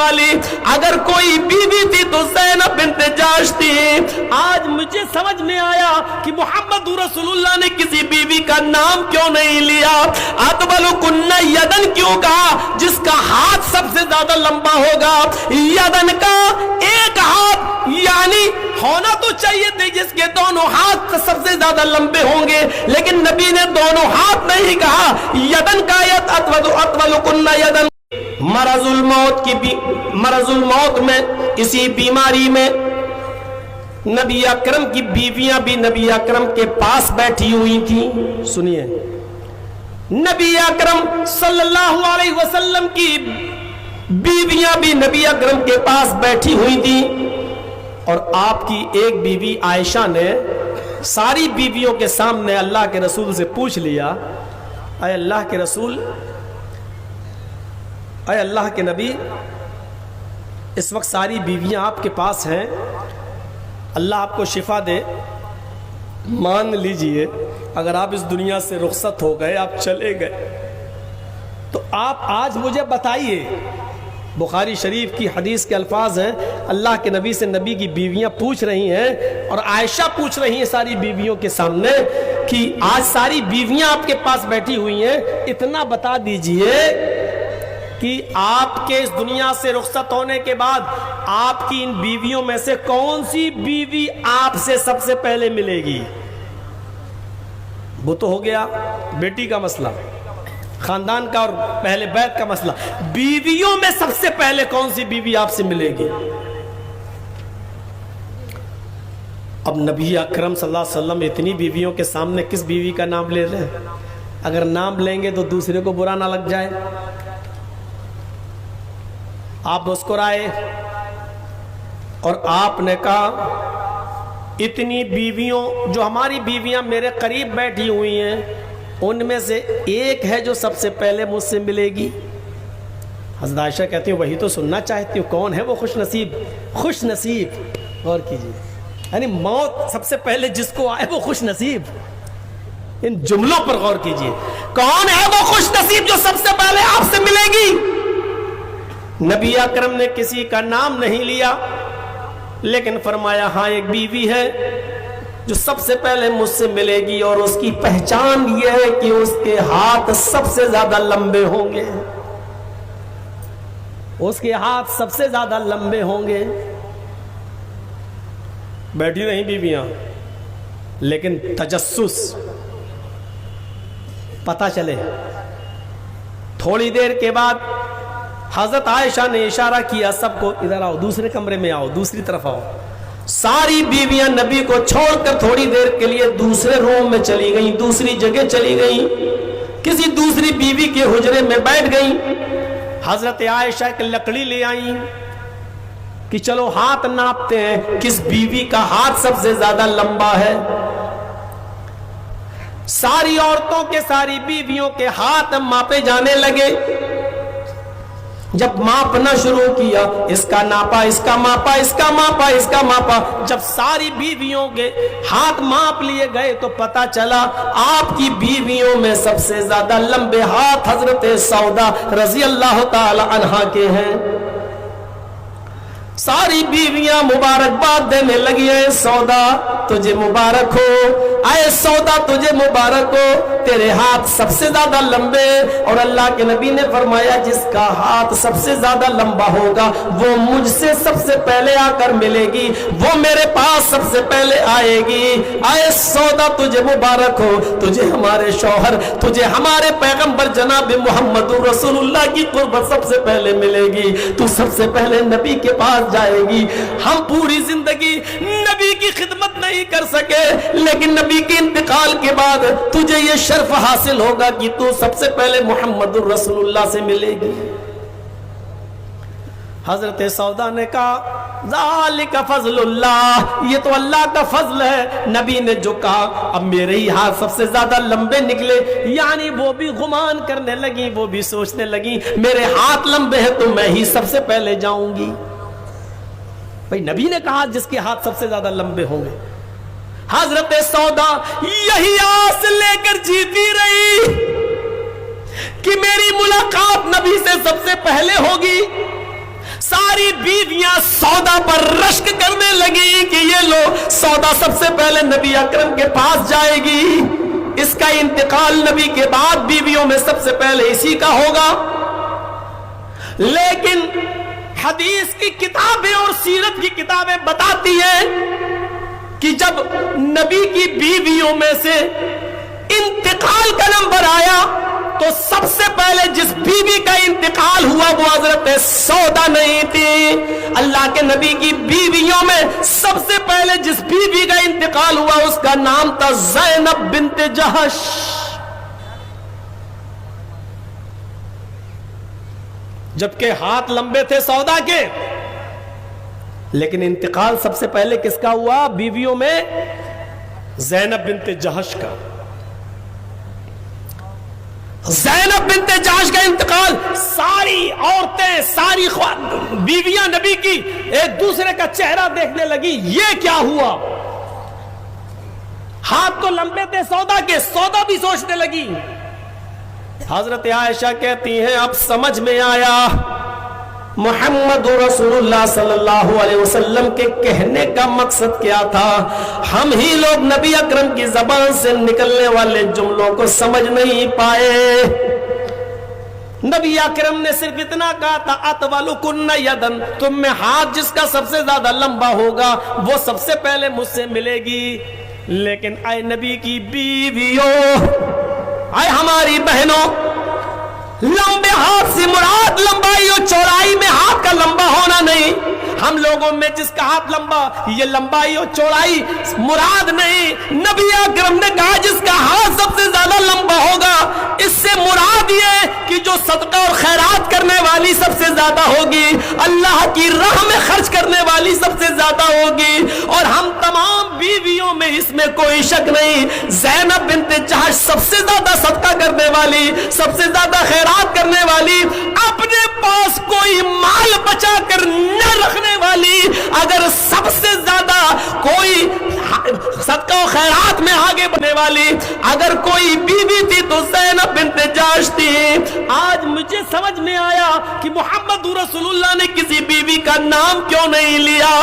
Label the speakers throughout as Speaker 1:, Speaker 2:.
Speaker 1: والی اگر کوئی بیوی تھی تو زینب بنت جاش تھی۔ آج مجھے سمجھ میں آیا کہ محمد رسول اللہ نے کسی بیوی کا نام کیوں نہیں لیا، اطولکن یدن کیوں کہا؟ جس کا ہاتھ سب سے زیادہ لمبا ہوگا، یدن کا ایک ہاتھ یعنی ہونا تو چاہیے تھے جس کے دونوں ہاتھ سب سے زیادہ لمبے ہوں گے، لیکن نبی نے دونوں ہاتھ نہیں کہا، یدن کا یت اطولکن یدن۔ مرض الموت میں، اسی بیماری میں نبی اکرم کی بیویاں بھی نبی اکرم کے پاس بیٹھی ہوئی تھیں۔ سنیے، نبی اکرم صلی اللہ علیہ وسلم کی بیویاں بھی نبی اکرم کے پاس بیٹھی ہوئی تھیں، اور آپ کی ایک بیوی عائشہ نے ساری بیویوں کے سامنے اللہ کے رسول سے پوچھ لیا، اے اللہ کے رسول، اے اللہ کے نبی، اس وقت ساری بیویاں آپ کے پاس ہیں، اللہ آپ کو شفا دے، مان لیجئے اگر آپ اس دنیا سے رخصت ہو گئے، آپ چلے گئے، تو آپ آج مجھے بتائیے۔ بخاری شریف کی حدیث کے الفاظ ہیں، اللہ کے نبی سے نبی کی بیویاں پوچھ رہی ہیں، اور عائشہ پوچھ رہی ہیں ساری بیویوں کے سامنے کہ آج ساری بیویاں آپ کے پاس بیٹھی ہوئی ہیں، اتنا بتا دیجئے کہ آپ کے اس دنیا سے رخصت ہونے کے بعد آپ کی ان بیویوں میں سے کون سی بیوی آپ سے سب سے پہلے ملے گی؟ وہ تو ہو گیا بیٹی کا مسئلہ، خاندان کا اور پہلے بیت کا مسئلہ، بیویوں میں سب سے پہلے کون سی بیوی آپ سے ملے گی؟ اب نبی اکرم صلی اللہ علیہ وسلم اتنی بیویوں کے سامنے کس بیوی کا نام لے رہے ہیں؟ اگر نام لیں گے تو دوسرے کو برا نہ لگ جائے۔ آپ مسکرائے اور آپ نے کہا، اتنی بیویوں جو ہماری بیویاں میرے قریب بیٹھی ہوئی ہیں، ان میں سے ایک ہے جو سب سے پہلے مجھ سے ملے گی۔ حضرت عائشہ کہتی ہیں وہی تو سننا چاہتی ہوں، کون ہے وہ خوش نصیب؟ خوش نصیب، غور کیجیے، یعنی موت سب سے پہلے جس کو آئے وہ خوش نصیب۔ ان جملوں پر غور کیجیے، کون ہے وہ خوش نصیب جو سب سے پہلے آپ سے ملے گی؟ نبی اکرم نے کسی کا نام نہیں لیا، لیکن فرمایا ہاں ایک بیوی ہے جو سب سے پہلے مجھ سے ملے گی، اور اس کی پہچان یہ ہے کہ اس کے ہاتھ سب سے زیادہ لمبے ہوں گے، اس کے ہاتھ سب سے زیادہ لمبے ہوں گے۔ بیٹھی رہیں بیویاں، لیکن تجسس پتہ چلے۔ تھوڑی دیر کے بعد حضرت عائشہ نے اشارہ کیا، سب کو ادھر آؤ، دوسرے کمرے میں آؤ، دوسری طرف آؤ۔ ساری بیویاں نبی کو چھوڑ کر تھوڑی دیر کے لیے دوسرے روم میں چلی گئیں، دوسری جگہ چلی گئیں، کسی دوسری بیوی کے حجرے میں بیٹھ گئیں۔ حضرت عائشہ ایک لکڑی لے آئیں کہ چلو ہاتھ ناپتے ہیں کس بیوی کا ہاتھ سب سے زیادہ لمبا ہے۔ ساری عورتوں کے، ساری بیویوں کے ہاتھ ماپے جانے لگے۔ جب ماپنا شروع کیا، اس کا ناپا، اس کا ماپا، اس کا ماپا، اس کا ماپا، جب ساری بیویوں کے ہاتھ ماپ لیے گئے تو پتا چلا آپ کی بیویوں میں سب سے زیادہ لمبے ہاتھ حضرت سودا رضی اللہ تعالی عنہا کے ہیں۔ ساری بیویاں مبارکباد دینے لگی، اے سودا تجھے مبارک ہو، اے سودا تجھے مبارک ہو، تیرے ہاتھ سب سے زیادہ لمبے۔ اور اللہ کے نبی نے فرمایا جس کا ہاتھ سب سے زیادہ لمبا ہوگا وہ مجھ سے سب سے پہلے آ کر ملے گی، وہ میرے پاس سب سے پہلے آئے گی۔ اے سودا تجھے مبارک ہو، تجھے ہمارے شوہر، تجھے ہمارے پیغمبر جناب محمد رسول اللہ کی قربت سب سے پہلے ملے گی، تو سب سے پہلے نبی کے پاس جائے گی۔ ہم پوری زندگی نبی کی خدمت نہیں کر سکے، لیکن نبی کے انتقال کے بعد تجھے یہ شرف حاصل ہوگا کہ تو سب سے پہلے محمد رسول اللہ سے ملے گی۔ حضرت سودا نے کہا ذالک فضل اللہ، یہ تو اللہ کا فضل ہے۔ نبی نے جو کہا، اب میرے ہی ہاتھ سب سے زیادہ لمبے نکلے، یعنی وہ بھی گمان کرنے لگی، وہ بھی سوچنے لگی میرے ہاتھ لمبے ہیں تو میں ہی سب سے پہلے جاؤں گی۔ بھئی نبی نے کہا جس کے ہاتھ سب سے زیادہ لمبے ہوں گے۔ حضرت سودا یہی آس لے کر جیتی رہی کہ میری ملاقات نبی سے سب سے پہلے ہوگی۔ ہماری بیویاں سودا پر رشک کرنے لگی کہ یہ لو سودا سب سے پہلے نبی اکرم کے پاس جائے گی، اس کا انتقال نبی کے بعد بیویوں میں سب سے پہلے اسی کا ہوگا۔ لیکن حدیث کی کتابیں اور سیرت کی کتابیں بتاتی ہیں کہ جب نبی کی بیویوں میں سے انتقال کا نمبر آیا تو سب سے پہلے جس بیوی کا انتقال ہوا وہ حضرت سودا نہیں تھی۔ اللہ کے نبی کی بیویوں میں سب سے پہلے جس بیوی کا انتقال ہوا اس کا نام تھا زینب بنت جہش۔ جبکہ ہاتھ لمبے تھے سودا کے، لیکن انتقال سب سے پہلے کس کا ہوا بیویوں میں؟ زینب بنت جہش کا۔ زینب بنت جہش کا انتقال، ساری عورتیں، ساری بیویاں نبی کی ایک دوسرے کا چہرہ دیکھنے لگی، یہ کیا ہوا؟ ہاتھ تو لمبے تھے سودا کے، سودا بھی سوچنے لگی۔ حضرت عائشہ کہتی ہیں اب سمجھ میں آیا محمد رسول اللہ صلی اللہ علیہ وسلم کے کہنے کا مقصد کیا تھا۔ ہم ہی لوگ نبی اکرم کی زبان سے نکلنے والے جملوں کو سمجھ نہیں پائے۔ نبی اکرم نے صرف اتنا کہا تھا اطولکن یدن، تم میں ہاتھ جس کا سب سے زیادہ لمبا ہوگا وہ سب سے پہلے مجھ سے ملے گی۔ لیکن اے نبی کی بیویوں، اے ہماری بہنوں، لمبے ہاتھ سے مراد لمبائی اور چوڑائی میں ہاتھ کا لمبا ہونا نہیں۔ ہم لوگوں میں جس کا ہاتھ لمبا، یہ لمبائی اور چوڑائی مراد نہیں۔ نبی اکرم نے کہا جس کا ہاتھ سب سے زیادہ لمبا ہوگا، اس سے مراد یہ کہ جو صدقہ اور خیرات کرنے والی سب سے زیادہ ہوگی، اللہ کی راہ میں خرچ کرنے والی سب سے زیادہ ہوگی۔ اور ہم تمام بیویوں میں اس میں کوئی شک نہیں، زینب بنت جہش سب سے زیادہ صدقہ کرنے والی، سب سے زیادہ خیرات کرنے والی، اپنے پاس کوئی مال بچا کر نہ رکھنے والی، اگر سب سے زیادہ کوئی صدقہ و خیرات میں آگے بڑھنے والی اگر کوئی بیوی تھی تو زینب بنت جہش تھی۔ آج مجھے سمجھ میں آیا کہ محمد رسول اللہ نے کسی بیوی کا نام کیوں نہیں لیا،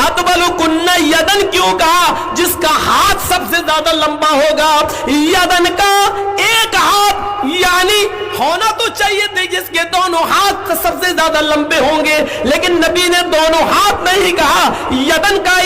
Speaker 1: اطولکن یدن کیوں کہا؟ جس کا ہاتھ سب سے زیادہ لمبا ہوگا۔ یدن کا ایک ہاتھ یعنی ہونا تو چاہیے تھے جس کے دونوں ہاتھ سب سے زیادہ لمبے ہوں گے، لیکن نبی نے دونوں ہاتھ نہیں کہا، یدن کا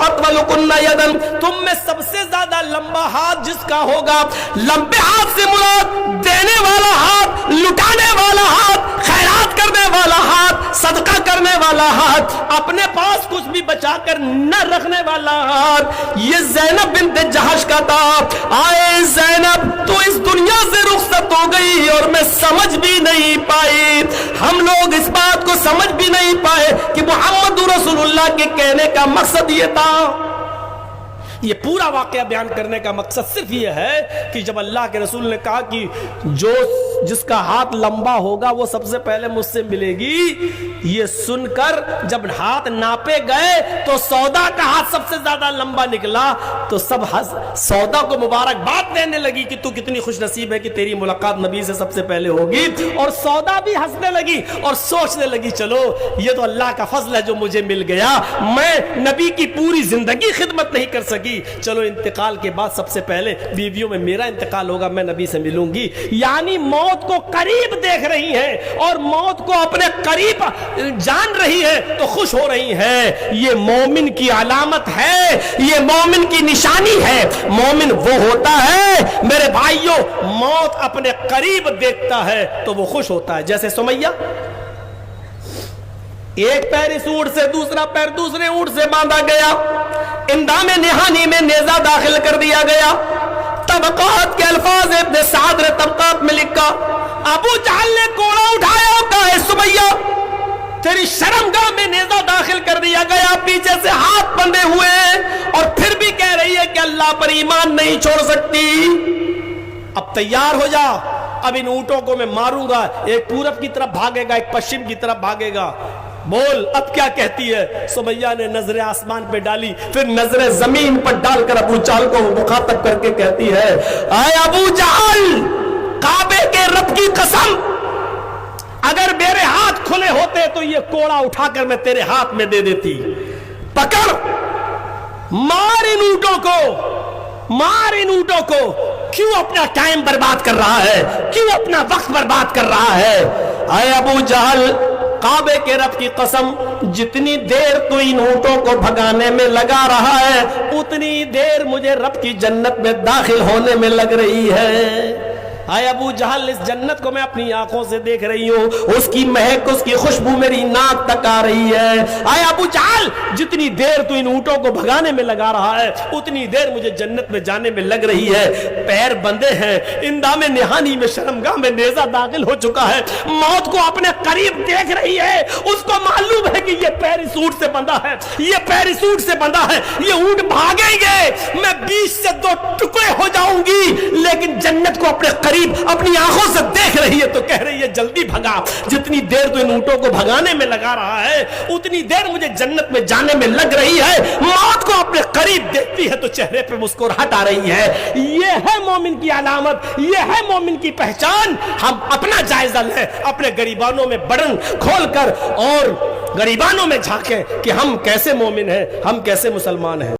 Speaker 1: اطولکن یدن، تم میں سب سے زیادہ لمبا ہاتھ جس کا ہوگا۔ لمبے ہاتھ سے مراد دینے والا ہاتھ، لٹانے والا ہاتھ، خیرات کرنے والا ہاتھ، صدقہ کرنے والا ہاتھ، اپنے پاس کچھ بھی بچا کر نہ رکھنے والا ہاتھ۔ یہ زینب بنت جہش کا تھا۔ آئے زینب تو اس دنیا سے رخصت ہو گئی اور میں سمجھ بھی نہیں پائی، ہم لوگ اس بات کو سمجھ بھی نہیں پائے کہ محمد رسول اللہ کے کہنے کا مقصد یہ تھا۔ یہ پورا واقعہ بیان کرنے کا مقصد صرف یہ ہے کہ جب اللہ کے رسول نے کہا کہ جس کا ہاتھ لمبا ہوگا وہ سب سے پہلے مجھ سے ملے گی، یہ سن کر جب ہاتھ ناپے گئے تو سودا کا ہاتھ سب سے زیادہ لمبا نکلا تو سب سودا کو مبارکباد دینے لگی کہ تو کتنی خوش نصیب ہے کہ تیری ملاقات نبی سے سب سے پہلے ہوگی، اور سودا بھی ہنسنے لگی اور سوچنے لگی چلو یہ تو اللہ کا فضل ہے جو مجھے مل گیا، میں نبی کی پوری زندگی خدمت نہیں کر سکی، چلو انتقال کے بعد سب سے پہلے بیویوں میں میرا انتقال ہوگا، میں نبی سے ملوں گی۔ یعنی موت کو قریب دیکھ رہی ہے اور موت کو اپنے قریب جان رہی ہے تو خوش ہو رہی ہے۔ یہ مومن کی علامت ہے، یہ مومن کی نشانی ہے۔ مومن وہ ہوتا ہے میرے بھائیوں، موت اپنے قریب دیکھتا ہے تو وہ خوش ہوتا ہے۔ جیسے سمیہ، ایک پیر اس اونٹ سے، دوسرا پیر دوسرے اونٹ سے باندھا گیا، اندام نہانی میں نیزہ داخل کر دیا گیا۔ طبقات کے الفاظ ابن سعد نے طبقات میں لکھا، ابو جہل نے کوڑا اٹھایا اور کہا اے سمیہ تیری شرمگاہ میں نیزہ داخل کر دیا گیا، پیچھے سے ہاتھ بندھے ہوئے اور پھر بھی کہہ رہی ہے کہ اللہ پر ایمان نہیں چھوڑ سکتی۔ اب تیار ہو جا، اب ان اونٹوں کو میں ماروں گا، ایک پورب کی طرف بھاگے گا، ایک پشچم کی طرف بھاگے گا۔ بول اب کیا کہتی ہے؟ سمیہ نے نظر آسمان پہ ڈالی، پھر نظر زمین پر ڈال کر ابو جہل کو مخاطب کر کے کہتی ہے، اے ابو جہل، کعبے کے رب کی قسم، اگر میرے ہاتھ کھلے ہوتے تو یہ کوڑا اٹھا کر میں تیرے ہاتھ میں دے دیتی. پکڑ، مار ان اونٹوں کو، مار ان اونٹوں کو. کیوں اپنا ٹائم برباد کر رہا ہے؟ کیوں اپنا وقت برباد کر رہا ہے؟ اے ابو جہل، کعبے کے رب کی قسم، جتنی دیر تو ان اونٹوں کو بھگانے میں لگا رہا ہے اتنی دیر مجھے رب کی جنت میں داخل ہونے میں لگ رہی ہے. اے ابو جہل، اس جنت کو میں اپنی آنکھوں سے دیکھ رہی ہوں، اس کی مہک، اس کی خوشبو میری ناک تک آ رہی ہے. اے ابو جہل، جتنی دیر تو ان اونٹوں کو بھگانے میں لگا رہا ہے اتنی دیر مجھے جنت میں جانے میں لگ رہی ہے. پیر بندے ہیں، اندام نہانی میں شرمگاہ میں نیزہ داخل ہو چکا ہے، موت کو اپنے قریب دیکھ رہی ہے. اس کو معلوم ہے کہ یہ پیر اس اونٹ سے بندھا ہے، یہ پیر اس اونٹ سے بندھا ہے، یہ اونٹ بھاگیں گے، میں 20 سے 2 ٹکڑے ہو جاؤں گی. لیکن جنت کو اپنے قریب اپنی آنکھوں سے دیکھ رہی ہے تو کہہ رہی ہے جلدی بھگا. جتنی دیر تو ان اونٹوں کو بھگانے میں لگا رہا ہے اتنی دیر مجھے جنت میں جانے میں لگ رہی ہے. موت کو اپنے قریب دیکھتی ہے تو چہرے پہ مسکراہٹ آ رہی ہے. یہ ہے مومن کی علامت، یہ ہے مومن کی پہچان. ہم اپنا جائزہ لیں، اپنے گریبانوں میں بڑن کھول کر اور گریبانوں میں جھانکیں کہ ہم کیسے مومن ہیں، ہم کیسے مسلمان ہیں.